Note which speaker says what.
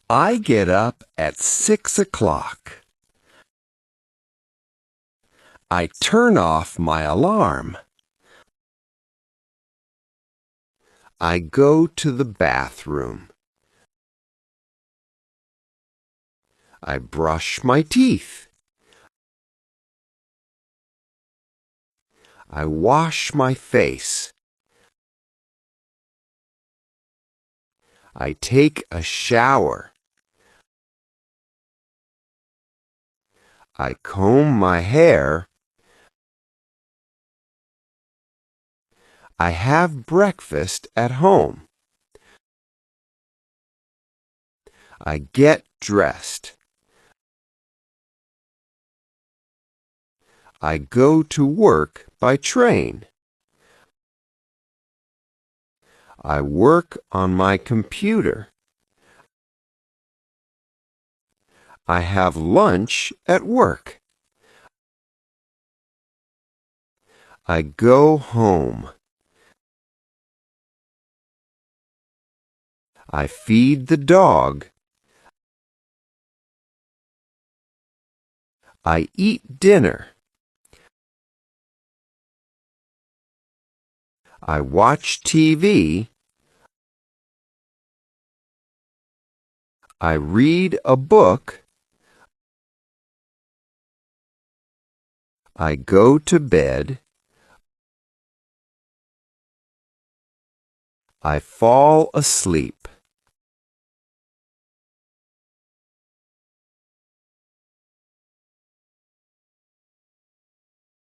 Speaker 1: I get up at 6 o'clock. I turn off my alarm. I go to the bathroom. I brush my teeth. I wash my face. I take a shower. I comb my hair. I have breakfast at home. I get dressed. I go to work by train. I work on my computer. I have lunch at work. I go home. I feed the dog. I eat dinner. I watch TV. I read a book. I go to bed. I fall asleep.